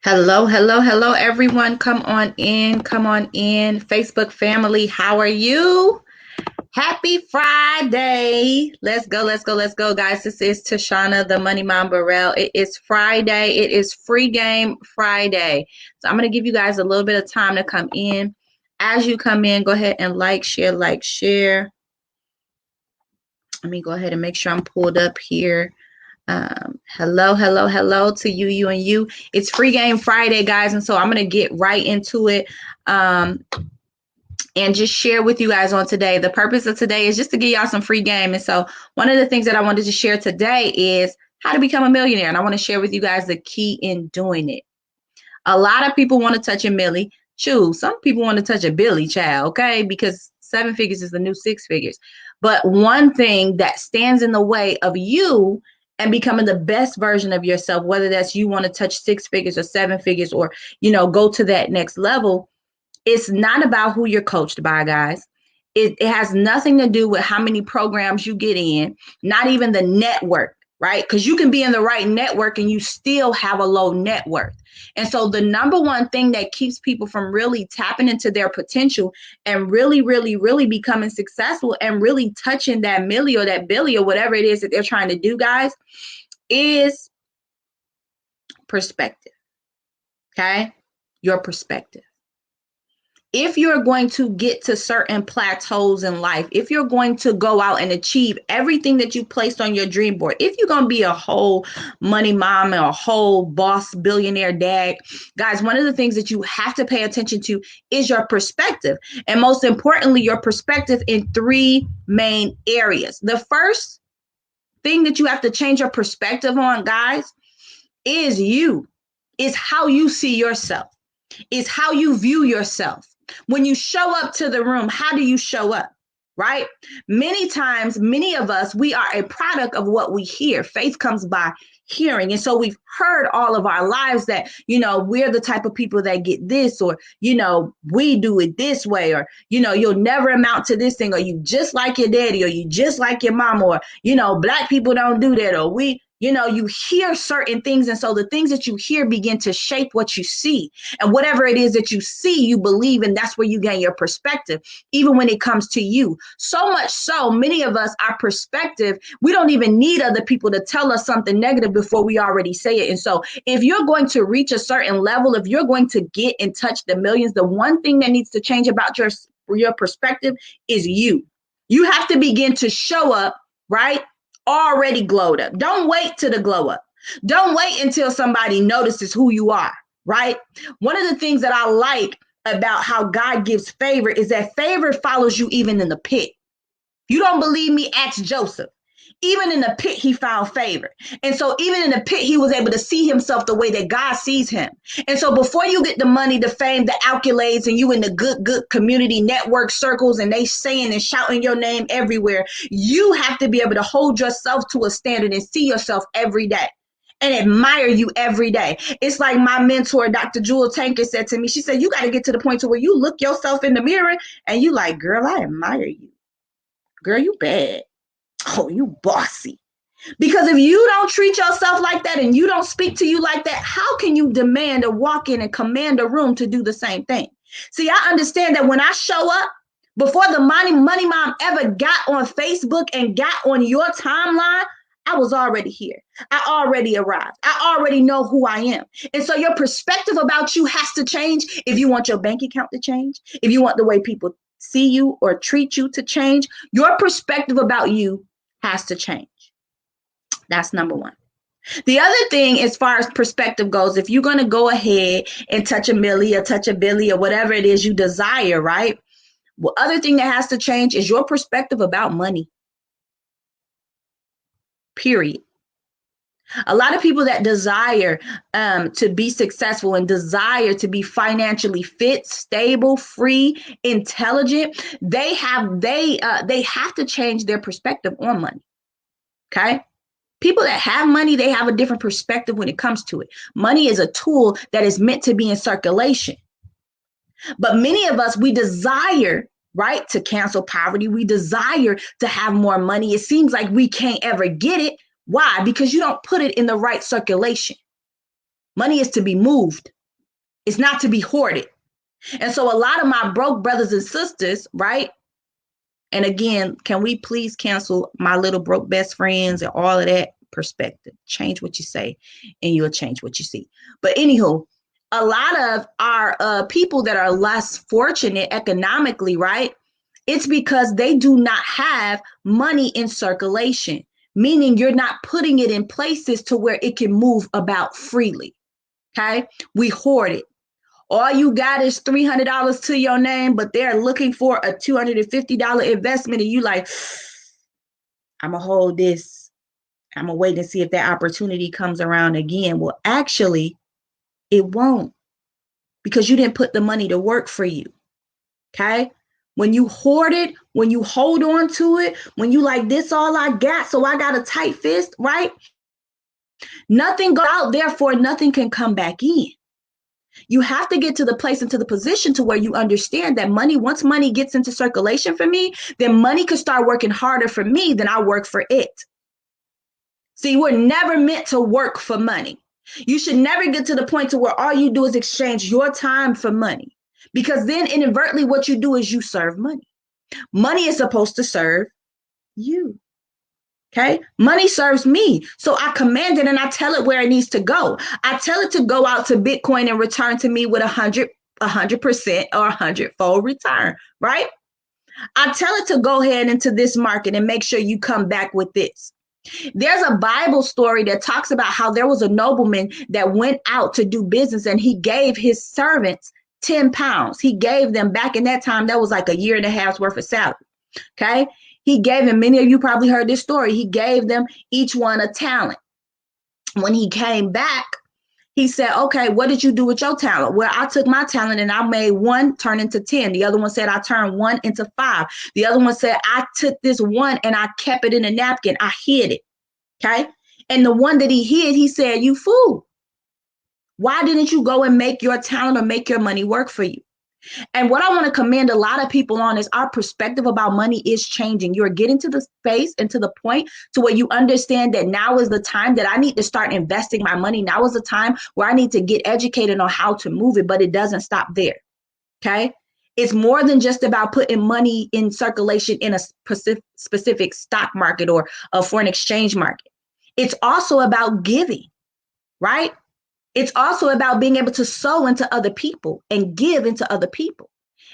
Hello, hello, hello, everyone. Come on in, come on in. Facebook family, how are you? Happy Friday. Let's go, let's go, let's go, guys. This is Tashana, the Money Mom Burrell. It is Friday. It is Free Game Friday. So I'm going to give you guys a little bit of time to come in. As you come in, go ahead and like, share, like, share. Let me go ahead and make sure I'm pulled up here. Hello, hello, hello to you, you, and you. It's Free Game Friday, guys, and so I'm going to get right into it and just share with you guys on today. The purpose of today is just to give y'all some free game, and so one of the things that I wanted to share today is how to become a millionaire, and I want to share with you guys the key in doing it. A lot of people want to touch a millie. Choose. Some people want to touch a Billy child, okay? Because 7 figures is the new 6 figures. But one thing that stands in the way of you and becoming the best version of yourself, whether that's you want to touch 6 figures or 7 figures or, go to that next level, it's not about who you're coached by, guys. It has nothing to do with how many programs you get in, not even the network, right? Because you can be in the right network and you still have a low net worth. And so the number one thing that keeps people from really tapping into their potential and really, really, really becoming successful and really touching that milli or that billy or whatever it is that they're trying to do, guys, is perspective. Okay? Your perspective. If you're going to get to certain plateaus in life, if you're going to go out and achieve everything that you placed on your dream board, if you're going to be a whole money mom and a whole boss billionaire dad, guys, one of the things that you have to pay attention to is your perspective. And most importantly, your perspective in 3 main areas. The first thing that you have to change your perspective on, guys, is you, is how you see yourself, is how you view yourself. When you show up to the room, how do you show up, right? Many times, many of us, we are a product of what we hear. Faith comes by hearing. And so we've heard all of our lives that, we're the type of people that get this, or, we do it this way, or, you'll never amount to this thing, or you just like your daddy, or you just like your mom, or, black people don't do that, or you hear certain things. And so the things that you hear begin to shape what you see. And whatever it is that you see, you believe, and that's where you gain your perspective, even when it comes to you. So much so, many of us, our perspective, we don't even need other people to tell us something negative before we already say it. And so if you're going to reach a certain level, if you're going to get and touch the millions, the one thing that needs to change about your perspective is you. You have to begin to show up, right? Already glowed up. Don't wait till the glow up. Don't wait until somebody notices who you are, right? One of the things that I like about how God gives favor is that favor follows you even in the pit. You don't believe me? Ask Joseph. Even in the pit, he found favor. And so even in the pit, he was able to see himself the way that God sees him. And so before you get the money, the fame, the accolades, and you in the good community network circles, and they saying and shouting your name everywhere, you have to be able to hold yourself to a standard and see yourself every day and admire you every day. It's like my mentor, Dr. Jewel Tanker, said to me, she said, you got to get to the point to where you look yourself in the mirror and you like, girl, I admire you. Girl, you bad. Oh, you bossy. Because if you don't treat yourself like that and you don't speak to you like that, how can you demand to walk in and command a room to do the same thing? See, I understand that when I show up, before the money mom ever got on Facebook and got on your timeline, I was already here. I already arrived. I already know who I am. And so your perspective about you has to change if you want your bank account to change, if you want the way people see you or treat you to change. Your perspective about you has to change. That's number one. The other thing, as far as perspective goes, if you're going to go ahead and touch a milli or touch a billy or whatever it is you desire, right? Well, other thing that has to change is your perspective about money. Period. A lot of people that desire to be successful and desire to be financially fit, stable, free, intelligent, they have to change their perspective on money. Okay? People that have money, they have a different perspective when it comes to it. Money is a tool that is meant to be in circulation. But many of us, we desire, right, to cancel poverty. We desire to have more money. It seems like we can't ever get it. Why? Because you don't put it in the right circulation. Money is to be moved. It's not to be hoarded. And so a lot of my broke brothers and sisters, right? And again, can we please cancel my little broke best friends and all of that perspective? Change what you say and you'll change what you see. But anywho, a lot of our people that are less fortunate economically, right? It's because they do not have money in circulation, meaning you're not putting it in places to where it can move about freely. Okay. We hoard it. All you got is $300 to your name, but they're looking for a $250 investment. And you like, I'm going to hold this. I'm going to wait and see if that opportunity comes around again. Well, actually, it won't, because you didn't put the money to work for you. Okay. When you hoard it, when you hold on to it, when you like, this all I got, so I got a tight fist, right? Nothing go out, therefore nothing can come back in. You have to get to the place, into the position to where you understand that money, once money gets into circulation for me, then money could start working harder for me than I work for it. See, we're never meant to work for money. You should never get to the point to where all you do is exchange your time for money, because then inadvertently what you do is you serve money. Money is supposed to serve you. Okay. Money serves me. So I command it and I tell it where it needs to go. I tell it to go out to Bitcoin and return to me with 100% or 100-fold return, right? I tell it to go ahead into this market and make sure you come back with this. There's a Bible story that talks about how there was a nobleman that went out to do business and he gave his servants 10 pounds. He gave them, back in that time, that was like a year and a half's worth of salary. Okay. He gave them, many of you probably heard this story. He gave them each one a talent. When he came back, he said, okay, what did you do with your talent? Well, I took my talent and I made one turn into 10. The other one said I turned one into 5. The other one said I took this one and I kept it in a napkin. I hid it. Okay. And the one that he hid, he said, you fool. Why didn't you go and make your talent or make your money work for you? And what I want to commend a lot of people on is our perspective about money is changing. You're getting to the space and to the point to where you understand that now is the time that I need to start investing my money. Now is the time where I need to get educated on how to move it, but it doesn't stop there. Okay. It's more than just about putting money in circulation in a specific stock market or a foreign exchange market. It's also about giving, right? It's also about being able to sow into other people and give into other people.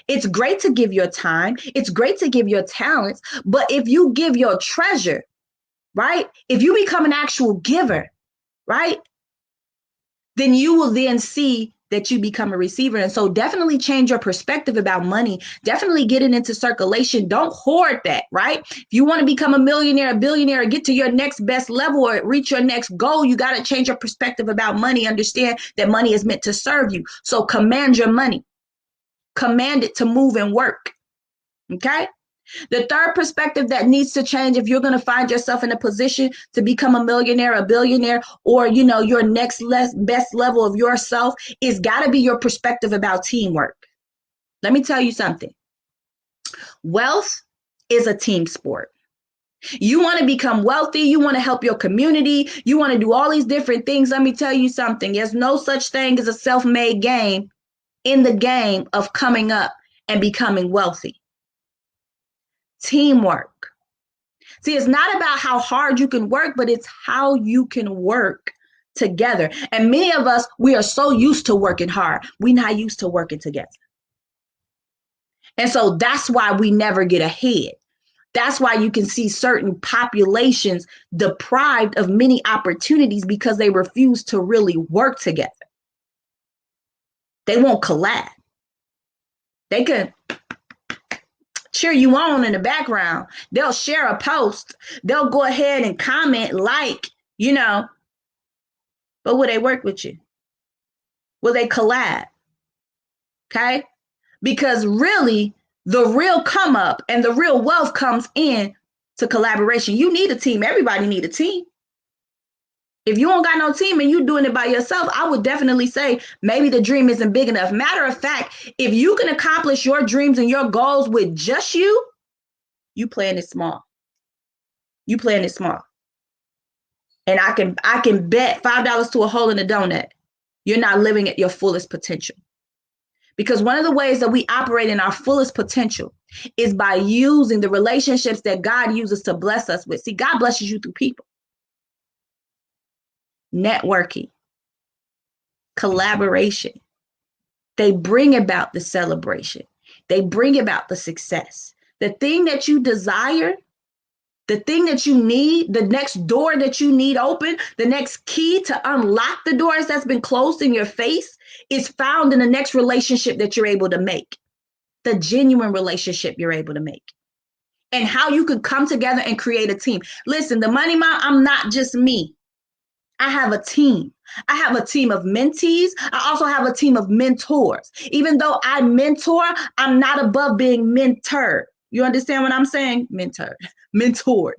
It's great to give your time. It's great to give your talents. But if you give your treasure, right? If you become an actual giver, right? Then you will then see that you become a receiver. And so definitely change your perspective about money. Definitely get it into circulation. Don't hoard that, right? If you want to become a millionaire, a billionaire, or get to your next best level or reach your next goal, you got to change your perspective about money. Understand that money is meant to serve you. So command your money. Command it to move and work. Okay? The third perspective that needs to change, if you're going to find yourself in a position to become a millionaire, a billionaire, or, your next best level of yourself, is got to be your perspective about teamwork. Let me tell you something. Wealth is a team sport. You want to become wealthy. You want to help your community. You want to do all these different things. Let me tell you something. There's no such thing as a self-made game in the game of coming up and becoming wealthy. Teamwork. See, it's not about how hard you can work, but it's how you can work together. And many of us, we are so used to working hard. We're not used to working together. And so that's why we never get ahead. That's why you can see certain populations deprived of many opportunities because they refuse to really work together. They won't collab. They can cheer you on in the background. They'll share a post. They'll go ahead and comment, but will they work with you? Will they collab? Okay? Because really, the real come up and the real wealth comes in to collaboration. You need a team. Everybody need a team. If you don't got no team and you're doing it by yourself, I would definitely say maybe the dream isn't big enough. Matter of fact, if you can accomplish your dreams and your goals with just you playing it small. You playing it small. And I can bet $5 to a hole in a donut you're not living at your fullest potential. Because one of the ways that we operate in our fullest potential is by using the relationships that God uses to bless us with. See, God blesses you through people. Networking, collaboration. They bring about the celebration. They bring about the success. The thing that you desire, the thing that you need, the next door that you need open, the next key to unlock the doors that's been closed in your face is found in the next relationship that you're able to make, the genuine relationship you're able to make, and how you could come together and create a team. Listen, the Money Mom, I'm not just me. I have a team. I have a team of mentees. I also have a team of mentors. Even though I mentor, I'm not above being mentored. You understand what I'm saying? Mentored.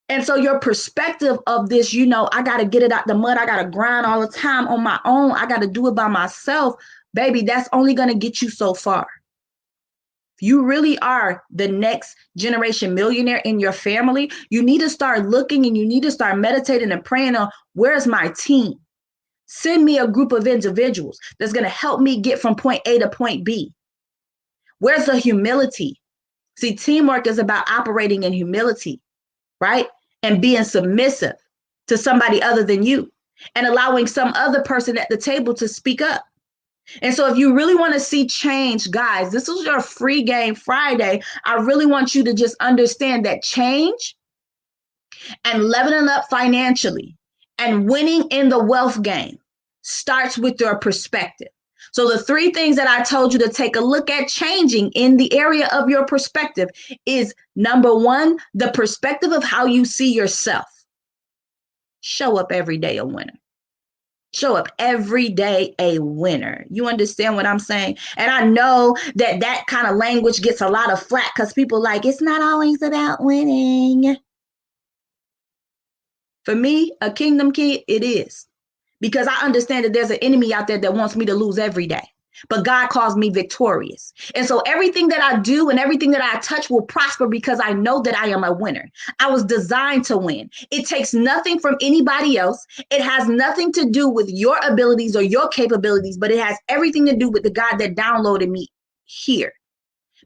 And so your perspective of this, I got to get it out the mud. I got to grind all the time on my own. I got to do it by myself. Baby, that's only going to get you so far. If you really are the next generation millionaire in your family, you need to start looking and you need to start meditating and praying on, where's my team? Send me a group of individuals that's going to help me get from point A to point B. Where's the humility? See, teamwork is about operating in humility, right? And being submissive to somebody other than you and allowing some other person at the table to speak up. And so if you really want to see change, guys, this is your free game Friday. I really want you to just understand that change and leveling up financially and winning in the wealth game starts with your perspective. So the three things that I told you to take a look at changing in the area of your perspective is, number one, the perspective of how you see yourself. Show up every day a winner. Show up every day a winner. You understand what I'm saying? And I know that kind of language gets a lot of flack because people like, it's not always about winning. For me, a kingdom kid, it is. Because I understand that there's an enemy out there that wants me to lose every day. But God calls me victorious. And so everything that I do and everything that I touch will prosper because I know that I am a winner. I was designed to win. It takes nothing from anybody else. It has nothing to do with your abilities or your capabilities, but it has everything to do with the God that downloaded me here.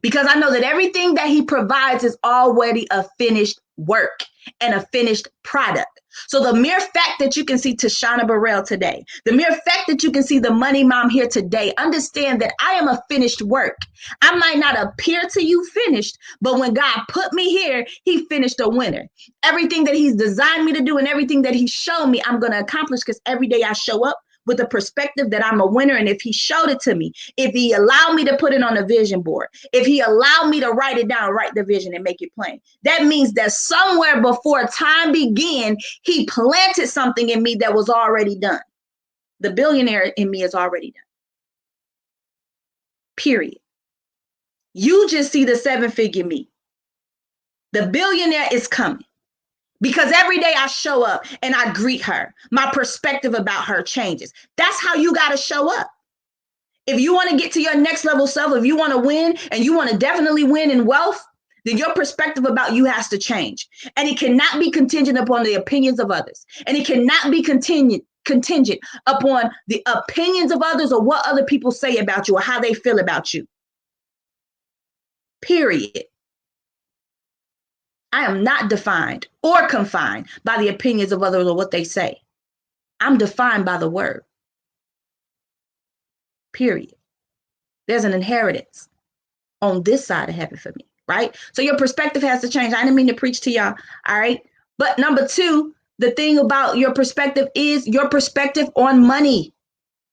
Because I know that everything that he provides is already a finished work and a finished product. So the mere fact that you can see Tashana Burrell today, the mere fact that you can see the Money Mom here today, understand that I am a finished work. I might not appear to you finished, but when God put me here, he finished a winner. Everything that he's designed me to do and everything that he showed me, I'm going to accomplish because every day I show up with the perspective that I'm a winner. And if he showed it to me, if he allowed me to put it on a vision board, if he allowed me to write it down, write the vision and make it plain, that means that somewhere before time began, he planted something in me that was already done. The billionaire in me is already done. Period. You just see the seven-figure me. The billionaire is coming. Because every day I show up and I greet her, my perspective about her changes. That's how you got to show up. If you want to get to your next level self, if you want to win and you want to definitely win in wealth, then your perspective about you has to change. And it cannot be contingent upon the opinions of others. And it cannot be contingent upon the opinions of others or what other people say about you or how they feel about you. Period. I am not defined or confined by the opinions of others or what they say. I'm defined by the word. Period. There's an inheritance on this side of heaven for me, right? So your perspective has to change. I didn't mean to preach to y'all, all right? But number two, the thing about your perspective is your perspective on money.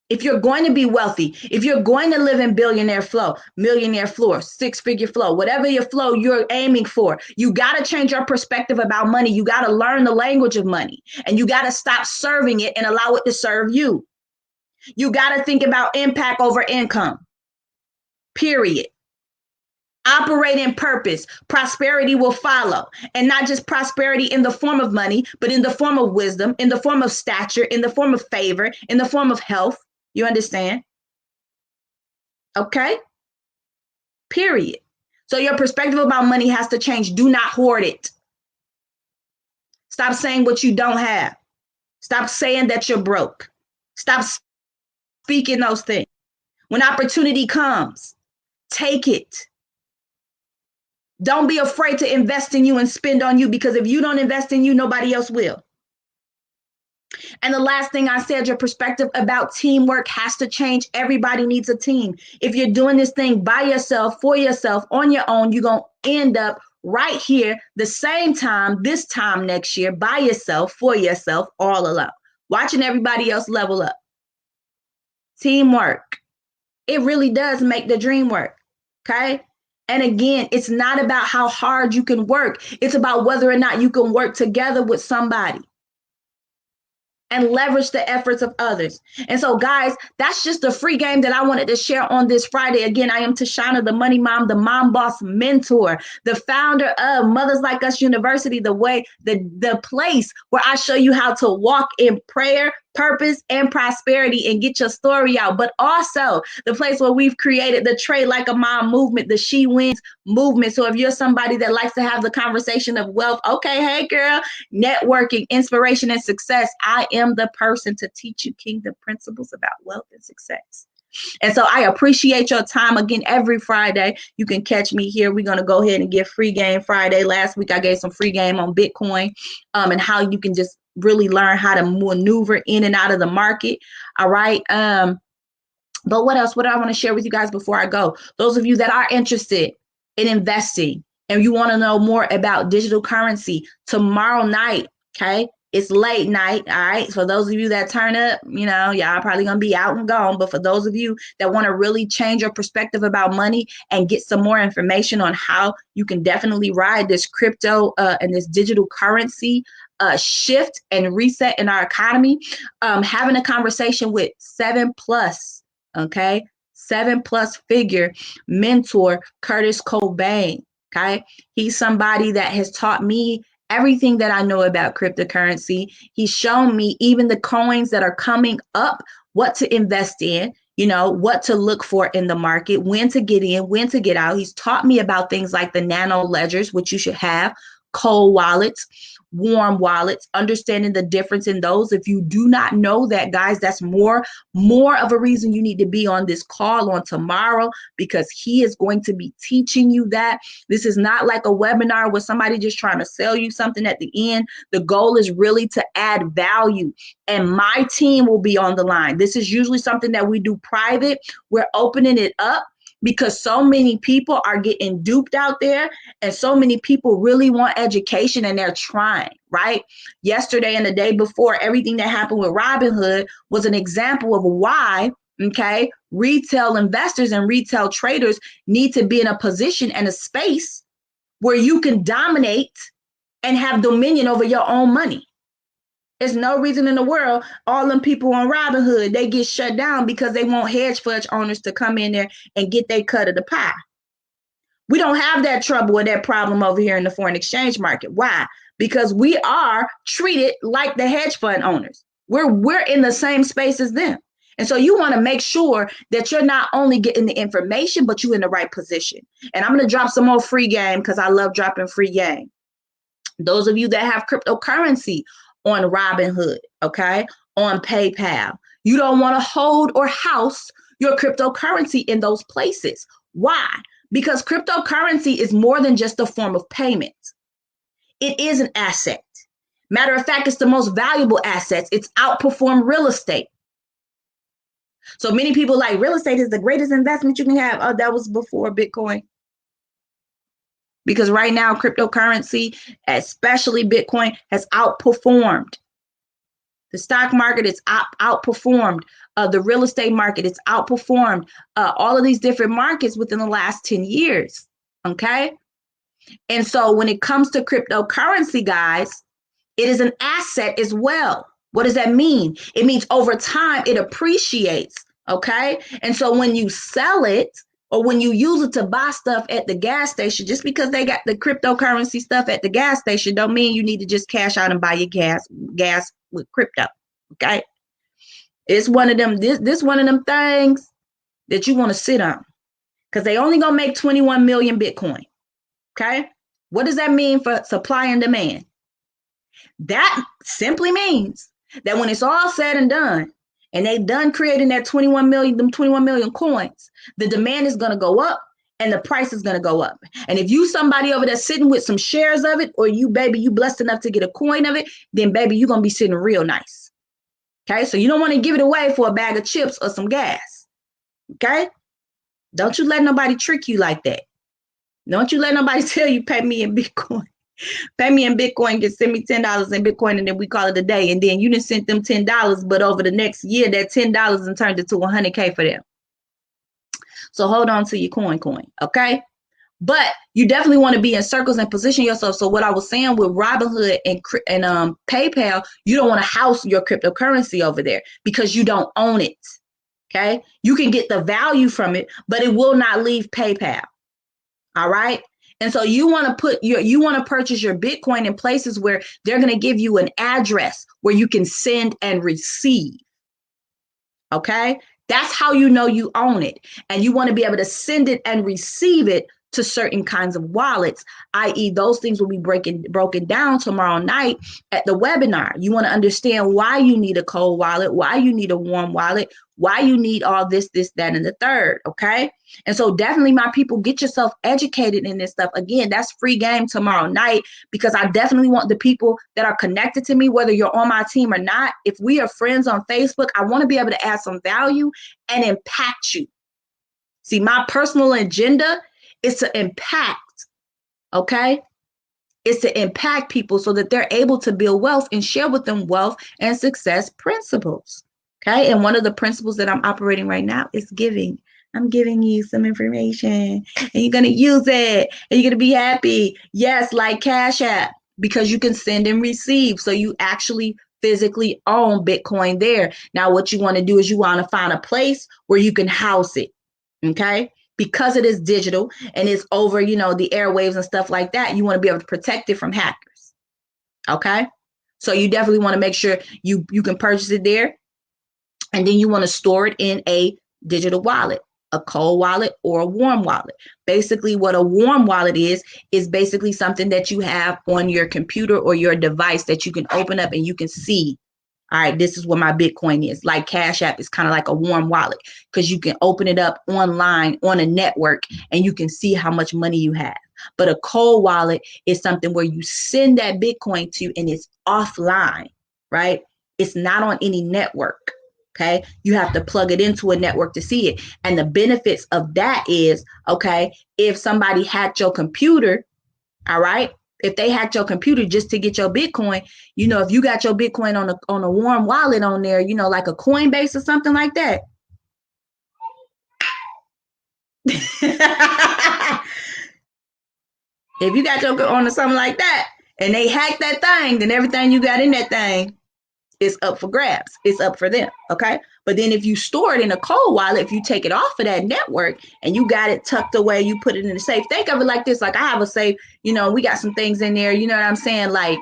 If you're going to be wealthy, if you're going to live in billionaire flow, millionaire floor, six-figure flow, whatever your flow you're aiming for, you got to change your perspective about money. You got to learn the language of money and you got to stop serving it and allow it to serve you. You got to think about impact over income, period. Operate in purpose. Prosperity will follow. And not just prosperity in the form of money, but in the form of wisdom, in the form of stature, in the form of favor, in the form of health. You understand? Okay? Period. So your perspective about money has to change. Do not hoard it. Stop saying what you don't have. Stop saying that you're broke. Stop speaking those things. When opportunity comes, take it. Don't be afraid to invest in you and spend on you, because if you don't invest in you, nobody else will. And the last thing I said, your perspective about teamwork has to change. Everybody needs a team. If you're doing this thing by yourself, for yourself, on your own, you're going to end up right here the same time, this time next year, by yourself, for yourself, all alone, watching everybody else level up. Teamwork. It really does make the dream work. Okay. And again, it's not about how hard you can work. It's about whether or not you can work together with somebody and leverage the efforts of others. And so, guys, that's just a free game that I wanted to share on this Friday. Again, I am Tashana, the money mom, the mom boss mentor, the founder of Mothers Like Us University, the place where I show you how to walk in prayer, purpose, and prosperity and get your story out. But also the place where we've created the Trade Like a Mom movement, the She Wins movement. So if you're somebody that likes to have the conversation of wealth, okay, hey girl, networking, inspiration, and success, I am the person to teach you kingdom principles about wealth and success. And so I appreciate your time. Again, every Friday, you can catch me here. We're going to go ahead and give free game Friday. Last week, I gave some free game on Bitcoin and how you can just really learn how to maneuver in and out of the market. All right. But what else? What do I want to share with you guys before I go? Those of you that are interested in investing and you want to know more about digital currency, tomorrow night, okay? It's late night, all right? For those of you that turn up, you know, y'all probably going to be out and gone. But for those of you that want to really change your perspective about money and get some more information on how you can definitely ride this crypto and this digital currency shift and reset in our economy, having a conversation with 7+ figure mentor Curtis Cobain. Okay, he's somebody that has taught me everything that I know about cryptocurrency. He's shown me even the coins that are coming up, what to invest in, you know, what to look for in the market, when to get in, when to get out. He's taught me about things like the nano ledgers, which you should have, cold wallets, warm wallets, understanding the difference in those. If you do not know that, guys, that's more of a reason you need to be on this call on tomorrow, because he is going to be teaching you that. This is not like a webinar where somebody just trying to sell you something at the end. The goal is really to add value, and my team will be on the line. This is usually something that we do private. We're opening it up because so many people are getting duped out there, and so many people really want education and they're trying, right? Yesterday and the day before, everything that happened with Robinhood was an example of why, okay, retail investors and retail traders need to be in a position and a space where you can dominate and have dominion over your own money. There's no reason in the world all them people on Robinhood, they get shut down because they want hedge fund owners to come in there and get their cut of the pie. We don't have that trouble or that problem over here in the foreign exchange market. Why? Because we are treated like the hedge fund owners. We're in the same space as them. And so you want to make sure that you're not only getting the information, but you're in the right position. And I'm going to drop some more free game because I love dropping free game. Those of you that have cryptocurrency on Robinhood, okay, on PayPal, you don't want to hold or house your cryptocurrency in those places. Why? Because cryptocurrency is more than just a form of payment. It is an asset. Matter of fact, it's the most valuable asset. It's outperformed real estate. So many people like real estate is the greatest investment you can have. Oh, that was before Bitcoin. Because right now, cryptocurrency, especially Bitcoin, has outperformed. The stock market is outperformed. The real estate market is outperformed. All of these different markets within the last 10 years. Okay. And so when it comes to cryptocurrency, guys, it is an asset as well. What does that mean? It means over time it appreciates. Okay. And so when you sell it, or when you use it to buy stuff at the gas station, just because they got the cryptocurrency stuff at the gas station don't mean you need to just cash out and buy your gas with crypto. Okay. It's one of them, this one of them things that you want to sit on, because they only gonna make 21 million Bitcoin. Okay. What does that mean for supply and demand? That simply means that when it's all said and done, and they done creating that 21 million, them 21 million coins, the demand is going to go up and the price is going to go up. And if you somebody over there sitting with some shares of it, or you, baby, you blessed enough to get a coin of it, then baby, you're going to be sitting real nice. Okay. So you don't want to give it away for a bag of chips or some gas. Okay. Don't you let nobody trick you like that. Don't you let nobody tell you pay me in Bitcoin. Pay me in Bitcoin, send me $10 in Bitcoin, and then we call it a day. And then you didn't send them $10, but over the next year, that $10 and turned into $100K for them. So hold on to your coin, okay? But you definitely want to be in circles and position yourself. So what I was saying with Robinhood and PayPal, you don't want to house your cryptocurrency over there because you don't own it. Okay, you can get the value from it, but it will not leave PayPal. All right. And so you want to purchase your Bitcoin in places where they're going to give you an address where you can send and receive. Okay. That's how you know you own it. And you want to be able to send it and receive it to certain kinds of wallets, i.e. those things will be broken down tomorrow night at the webinar. You want to understand why you need a cold wallet, why you need a warm wallet, why you need all this, that, and the third. Okay. And so definitely, my people, get yourself educated in this stuff. Again, that's free game tomorrow night, because I definitely want the people that are connected to me, whether you're on my team or not, if we are friends on Facebook, I want to be able to add some value and impact you. See, my personal agenda is to impact, okay? It's to impact people so that they're able to build wealth and share with them wealth and success principles, okay? And one of the principles that I'm operating right now is giving. I'm giving you some information and you're going to use it and you're going to be happy. Yes, like Cash App, because you can send and receive. So you actually physically own Bitcoin there. Now, what you want to do is you want to find a place where you can house it, okay? Because it is digital and it's over, the airwaves and stuff like that, you want to be able to protect it from hackers. Okay. So you definitely want to make sure you can purchase it there. And then you want to store it in a digital wallet, a cold wallet or a warm wallet. Basically, what a warm wallet is basically something that you have on your computer or your device that you can open up and you can see. All right, this is what my Bitcoin is. Like Cash App is kind of like a warm wallet because you can open it up online on a network and you can see how much money you have. But a cold wallet is something where you send that Bitcoin to and it's offline, right? It's not on any network. Okay, you have to plug it into a network to see it. And the benefits of that is, okay, if somebody hacked your computer, all right, if they hacked your computer just to get your Bitcoin, if you got your Bitcoin on a warm wallet on there, like a Coinbase or something like that. If you got your on something like that and they hack that thing, then everything you got in that thing is up for grabs. It's up for them. Okay. But then if you store it in a cold wallet, if you take it off of that network and you got it tucked away, you put it in the safe. Think of it like this. Like I have a safe, we got some things in there. You know what I'm saying? Like,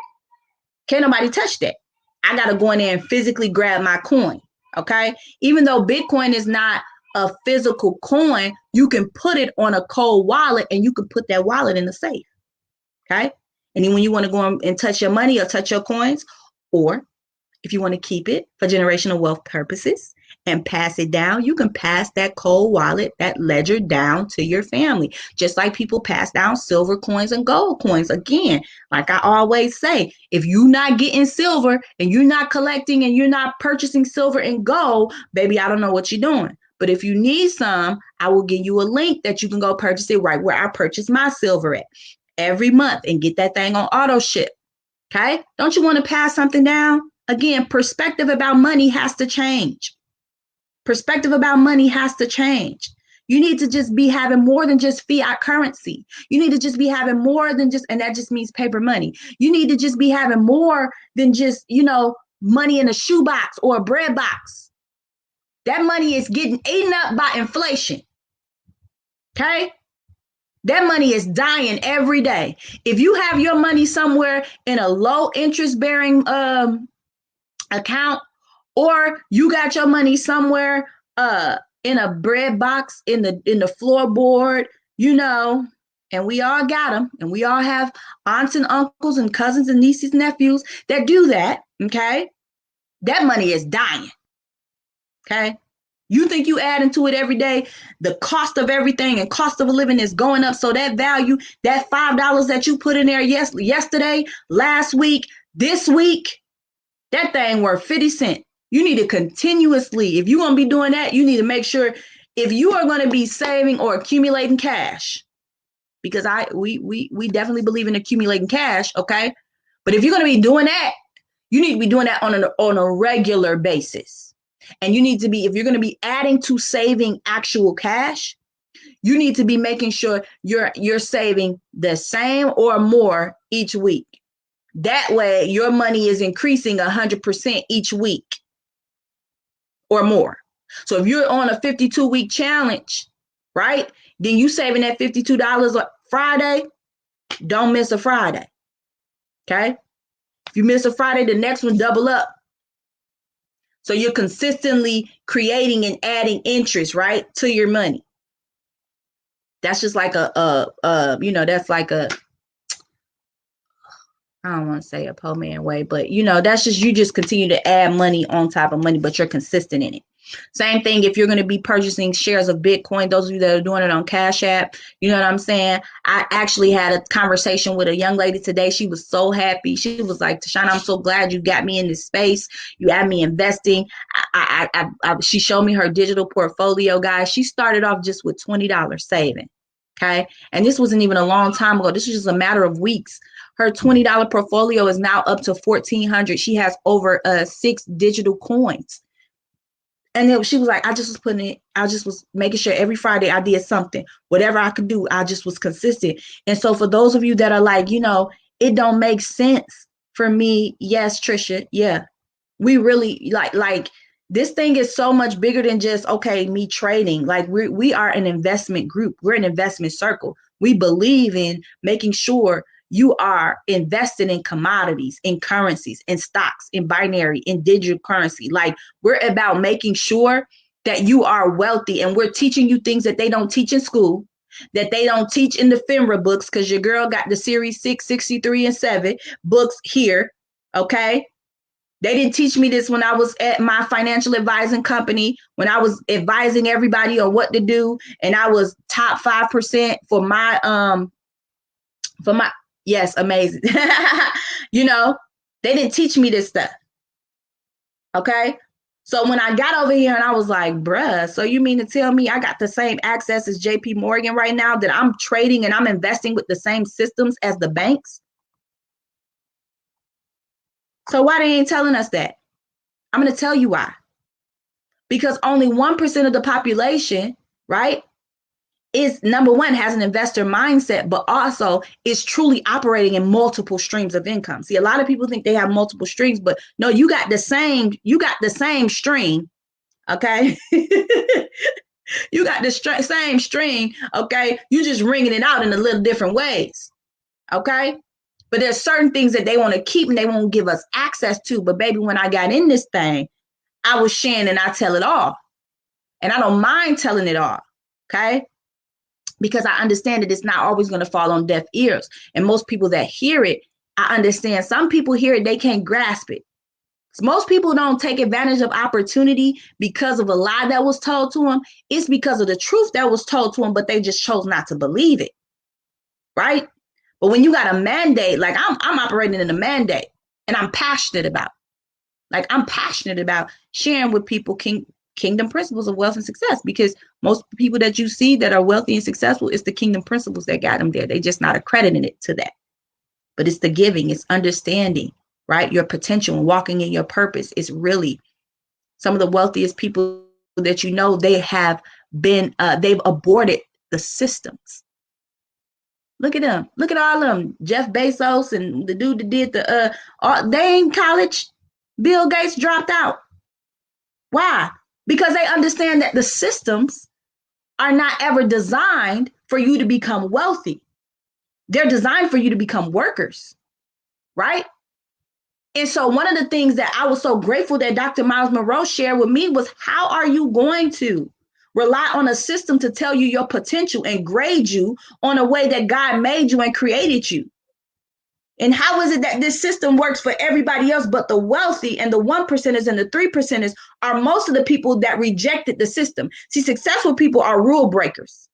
can't nobody touch that. I got to go in there and physically grab my coin. Okay. Even though Bitcoin is not a physical coin, you can put it on a cold wallet and you can put that wallet in the safe. Okay. And then when you want to go and touch your money or touch your coins, or if you want to keep it for generational wealth purposes and pass it down, you can pass that cold wallet, that ledger down to your family, just like people pass down silver coins and gold coins. Again, like I always say, if you're not getting silver and you're not collecting and you're not purchasing silver and gold, baby, I don't know what you're doing. But if you need some, I will give you a link that you can go purchase it right where I purchase my silver at every month and get that thing on auto ship. Okay? Don't you want to pass something down? Again, perspective about money has to change. Perspective about money has to change. You need to just be having more than just fiat currency. You need to just be having more than just, and that just means paper money. You need to just be having more than just, money in a shoebox or a bread box. That money is getting eaten up by inflation. Okay? That money is dying every day. If you have your money somewhere in a low interest bearing account, or you got your money somewhere in a bread box in the floorboard, and we all got them, and we all have aunts and uncles and cousins and nieces and nephews that do that, okay? That money is dying, okay? You think you add into it every day, the cost of everything and cost of a living is going up. So that value, that $5 that you put in there yesterday, last week, this week, that thing worth 50 cents. You need to continuously, if you're going to be doing that, you need to make sure if you are going to be saving or accumulating cash, because we definitely believe in accumulating cash, okay? But if you're going to be doing that, you need to be doing that on a regular basis. And you need to be, if you're going to be adding to saving actual cash, you need to be making sure you're saving the same or more each week. That way, your money is increasing 100% each week or more. So if you're on a 52-week challenge, right, then you saving that $52 on Friday, don't miss a Friday, okay? If you miss a Friday, the next one double up. So you're consistently creating and adding interest, right, to your money. That's just like that's like a, I don't want to say a poor man way, but that's just, you just continue to add money on top of money, but you're consistent in it. Same thing if you're going to be purchasing shares of Bitcoin, those of you that are doing it on Cash App, you know what I'm saying? I actually had a conversation with a young lady today. She was so happy. She was like, Tashana, I'm so glad you got me in this space. You had me investing. She showed me her digital portfolio, guys. She started off just with $20 saving. Okay. And this wasn't even a long time ago. This was just a matter of weeks. Her $20 portfolio is now up to 1,400. She has over 6 digital coins. And then she was like, I just was making sure every Friday I did something, whatever I could do. I just was consistent. And so for those of you that are like, it don't make sense for me. Yes, Trisha. Yeah. We really like this thing is so much bigger than just, okay, me trading. Like we are an investment group. We're an investment circle. We believe in making sure you are invested in commodities, in currencies, in stocks, in binary, in digital currency. Like we're about making sure that you are wealthy, and we're teaching you things that they don't teach in school, that they don't teach in the FINRA books, because your girl got the Series 6, 63, and 7 books here, okay? They didn't teach me this when I was at my financial advising company, when I was advising everybody on what to do, and I was top 5% for my yes, amazing. They didn't teach me this stuff. Okay? So when I got over here and I was like, bruh, so you mean to tell me I got the same access as JP Morgan right now, that I'm trading and I'm investing with the same systems as the banks? So why they ain't telling us that? I'm going to tell you why. Because only 1% of the population, right, is, number one, has an investor mindset, but also is truly operating in multiple streams of income. See, a lot of people think they have multiple streams, but no, you got the same stream, okay? You got the same stream, okay? You just ringing it out in a little different ways, okay? But there's certain things that they want to keep and they won't give us access to. But baby, when I got in this thing, I was sharing and I tell it all. And I don't mind telling it all, okay? Because I understand that it's not always going to fall on deaf ears. And most people that hear it, I understand. Some people hear it, they can't grasp it. Most people don't take advantage of opportunity because of a lie that was told to them. It's because of the truth that was told to them, but they just chose not to believe it, right? But when you got a mandate, like I'm operating in a mandate, and I'm passionate about. Like I'm passionate about sharing with people kingdom principles of wealth and success, because most people that you see that are wealthy and successful, it's the kingdom principles that got them there. They just not accrediting it to that. But it's the giving, it's understanding, right? Your potential and walking in your purpose is really some of the wealthiest people that they have been, they've aborted the systems. Look at them. Look at all of them. Jeff Bezos and the dude that did they ain't college. Bill Gates dropped out. Why? Because they understand that the systems are not ever designed for you to become wealthy. They're designed for you to become workers, right? And so one of the things that I was so grateful that Dr. Miles Monroe shared with me was, how are you going to Rely on a system to tell you your potential and grade you on a way that God made you and created you. And how is it that this system works for everybody else but the wealthy and the 1%ers and the 3%ers are most of the people that rejected the system? See, successful people are rule breakers.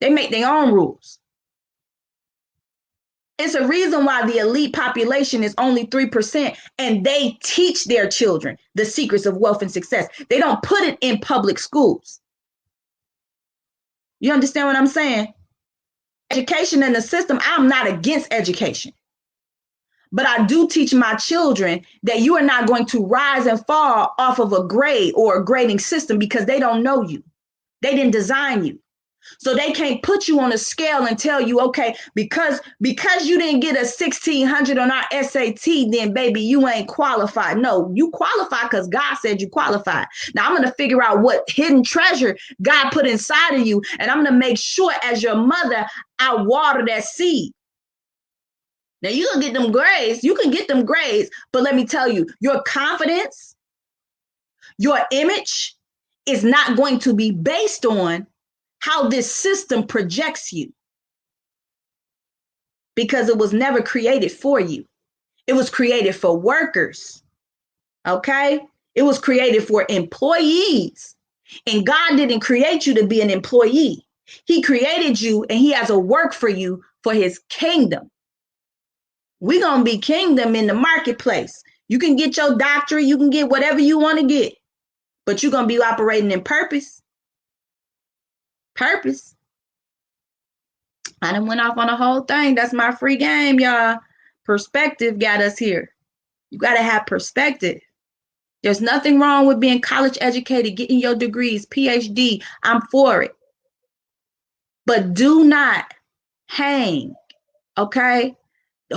They make their own rules. It's a reason why the elite population is only 3%, and they teach their children the secrets of wealth and success. They don't put it in public schools. You understand what I'm saying? Education in the system, I'm not against education. But I do teach my children that you are not going to rise and fall off of a grade or a grading system because they don't know you. They didn't design you. So they can't put you on a scale and tell you, okay, because you didn't get a 1600 on our SAT, then baby, you ain't qualified. No, you qualified because God said you qualified. Now I'm going to figure out what hidden treasure God put inside of you. And I'm going to make sure as your mother, I water that seed. Now you can get them grades. You can get them grades. But let me tell you, your confidence, your image is not going to be based on how this system projects you, because it was never created for you. It was created for workers. Okay? It was created for employees. And God didn't create you to be an employee. He created you and he has a work for you for his kingdom. We're going to be kingdom in the marketplace. You can get your doctorate. You can get whatever you want to get. But you're going to be operating in purpose. Purpose. I done went off on a whole thing. That's my free game, y'all. Perspective got us here. You got to have perspective. There's nothing wrong with being college educated, getting your degrees, PhD. I'm for it. But do not hang, okay,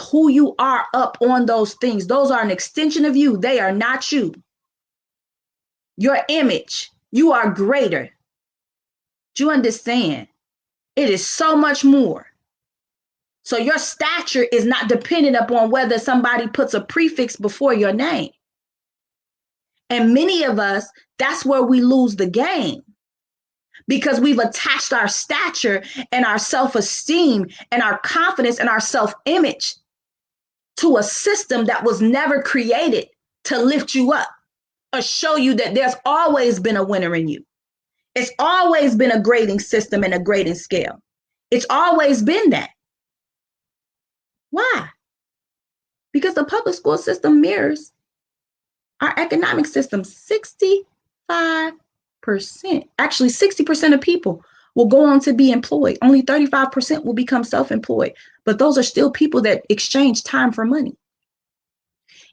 who you are up on those things. Those are an extension of you. They are not you. Your image, you are greater. Do you understand? It is so much more. So your stature is not dependent upon whether somebody puts a prefix before your name. And many of us, that's where we lose the game, because we've attached our stature and our self-esteem and our confidence and our self-image to a system that was never created to lift you up or show you that there's always been a winner in you. It's always been a grading system and a grading scale. It's always been that. Why? Because the public school system mirrors our economic system. 65%, actually 60% of people will go on to be employed. Only 35% will become self-employed. But those are still people that exchange time for money.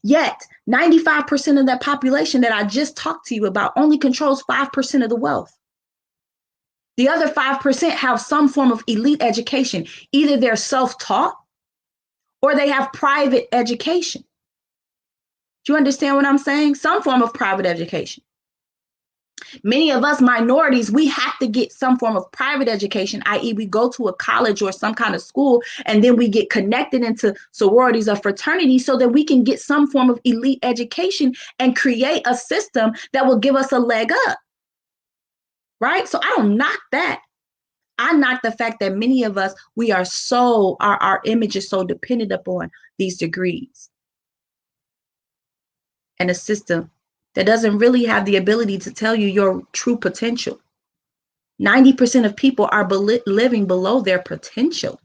Yet 95% of that population that I just talked to you about only controls 5% of the wealth. The other 5% have some form of elite education. Either they're self-taught or they have private education. Do you understand what I'm saying? Some form of private education. Many of us minorities, we have to get some form of private education, i.e. we go to a college or some kind of school, and then we get connected into sororities or fraternities so that we can get some form of elite education and create a system that will give us a leg up. Right? So I don't knock that. I knock the fact that many of us, our image is so dependent upon these degrees and a system that doesn't really have the ability to tell you your true potential. 90% of people are living below their potential.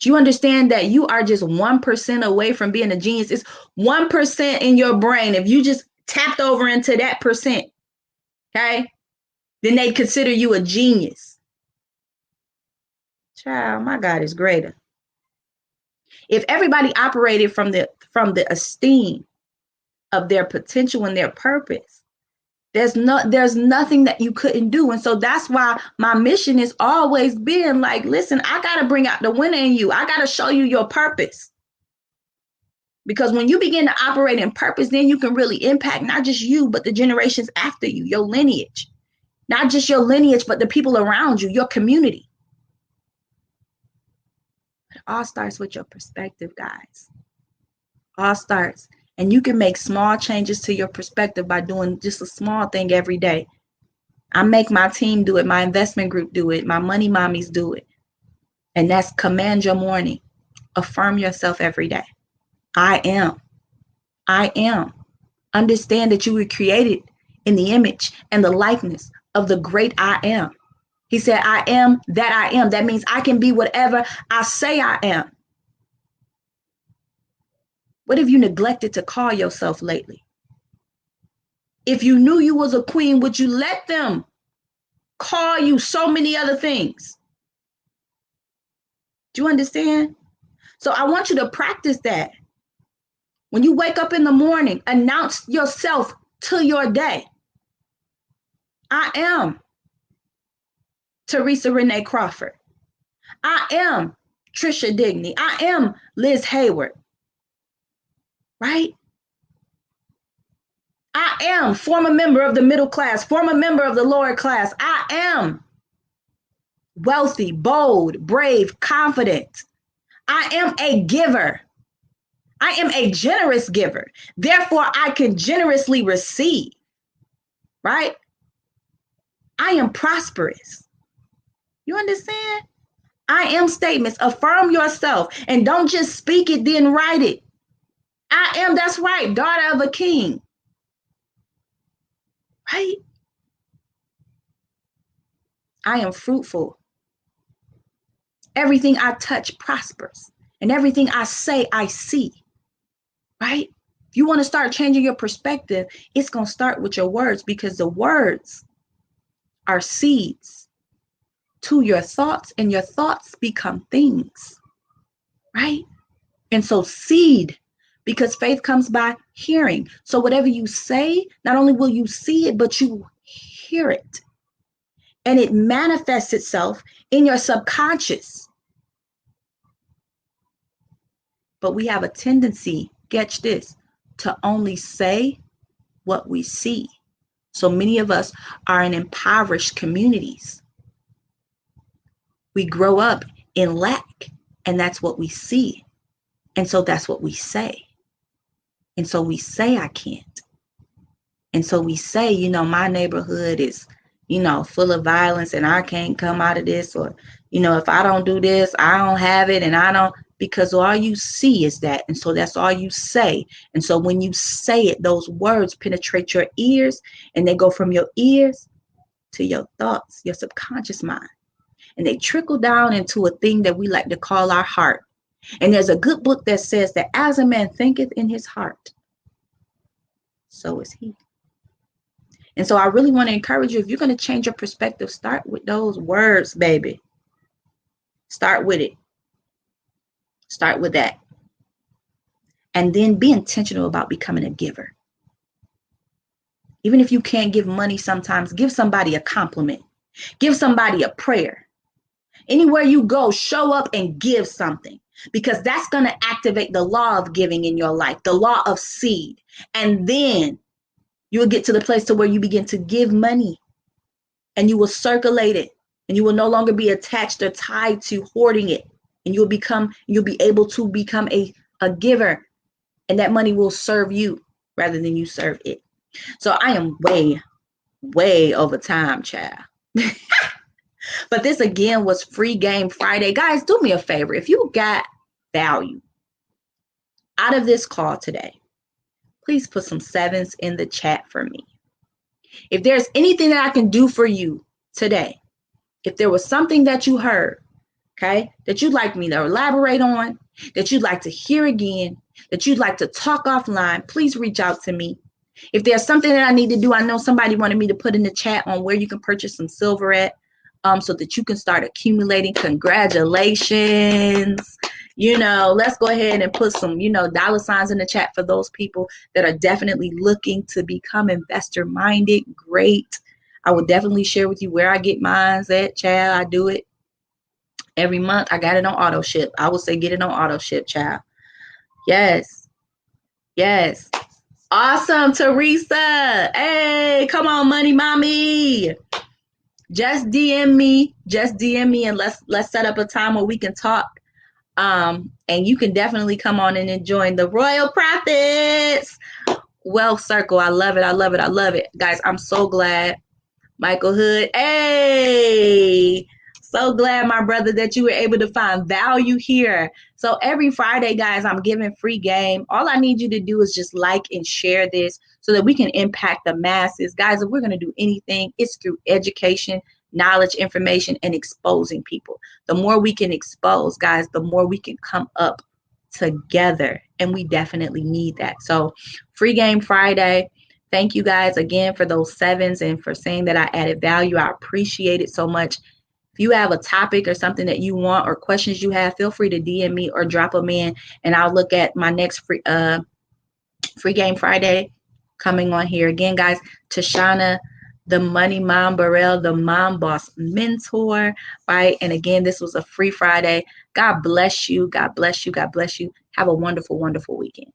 Do you understand that you are just 1% away from being a genius? It's 1% in your brain. If you just tapped over into that percent, okay, then they'd consider you a genius. Child, my God is greater. If everybody operated from the esteem of their potential and their purpose, there's nothing that you couldn't do. And so that's why my mission has always been like, listen, I got to bring out the winner in you. I got to show you your purpose. Because when you begin to operate in purpose, then you can really impact not just you, but the generations after you, your lineage. Not just your lineage, but the people around you, your community. It all starts with your perspective, guys. All starts. And you can make small changes to your perspective by doing just a small thing every day. I make my team do it. My investment group do it. My money mommies do it. And that's command your morning. Affirm yourself every day. I am. I am. Understand that you were created in the image and the likeness of the great I am. He said, I am that I am. That means I can be whatever I say I am. What have you neglected to call yourself lately? If you knew you was a queen, would you let them call you so many other things? Do you understand? So I want you to practice that. When you wake up in the morning, announce yourself to your day. I am Teresa Renee Crawford. I am Trisha Digney. I am Liz Hayward. Right? I am former member of the middle class, former member of the lower class. I am wealthy, bold, brave, confident. I am a giver. I am a generous giver. Therefore, I can generously receive. Right? I am prosperous. You understand? I am statements. Affirm yourself and don't just speak it, then write it. I am, that's right, daughter of a king. Right? I am fruitful. Everything I touch prospers. And everything I say, I see. Right? If you want to start changing your perspective, it's going to start with your words, because the words are seeds to your thoughts, and your thoughts become things. Right? And so seed, because faith comes by hearing. So whatever you say, not only will you see it, but you hear it. And it manifests itself in your subconscious. But we have a tendency, catch this, to only say what we see. So many of us are in impoverished communities. We grow up in lack, and that's what we see. And so that's what we say. And so we say, I can't. And so we say, my neighborhood is, full of violence and I can't come out of this. Or, if I don't do this, I don't have it. And I don't, because all you see is that. And so that's all you say. And so when you say it, those words penetrate your ears, and they go from your ears to your thoughts, your subconscious mind. And they trickle down into a thing that we like to call our heart. And there's a good book that says that as a man thinketh in his heart, so is he. And so I really want to encourage you, if you're going to change your perspective, start with those words, baby. Start with it. Start with that. And then be intentional about becoming a giver. Even if you can't give money sometimes, give somebody a compliment. Give somebody a prayer. Anywhere you go, show up and give something, because that's going to activate the law of giving in your life, the law of seed. And then you'll get to the place to where you begin to give money, and you will circulate it, and you will no longer be attached or tied to hoarding it. And you'll be able to become a giver, and that money will serve you rather than you serve it. So I am way, way over time, child. But this again was Free Game Friday. Guys, do me a favor. If you got value out of this call today, please put some 7s in the chat for me. If there's anything that I can do for you today, if there was something that you heard, okay, that you'd like me to elaborate on, that you'd like to hear again, that you'd like to talk offline, please reach out to me. If there's something that I need to do, I know somebody wanted me to put in the chat on where you can purchase some silver at, so that you can start accumulating. Congratulations. Let's go ahead and put some, dollar signs in the chat for those people that are definitely looking to become investor minded. Great. I will definitely share with you where I get mines at, child. I do it every month. I got it on auto ship. I would say get it on auto ship, child. Yes. Yes. Awesome, Teresa. Hey, come on, money mommy. Just DM me, and let's set up a time where we can talk. And you can definitely come on in and join the Royal Profits Wealth Circle. I love it. I love it. I love it. Guys, I'm so glad Michael Hood. Hey, so glad, my brother, that you were able to find value here. So every Friday, guys, I'm giving free game. All I need you to do is just like and share this so that we can impact the masses. Guys, if we're going to do anything, it's through education, knowledge, information, and exposing people. The more we can expose, guys, the more we can come up together. And we definitely need that. So free game Friday. Thank you guys again for those sevens and for saying that I added value. I appreciate it so much. If you have a topic or something that you want or questions you have, feel free to DM me or drop them in, and I'll look at my next free game Friday coming on here. Again, guys, Tashana, the Money Mom Burrell, the Mom Boss Mentor, right? And again, this was a free Friday. God bless you. God bless you. God bless you. Have a wonderful, wonderful weekend.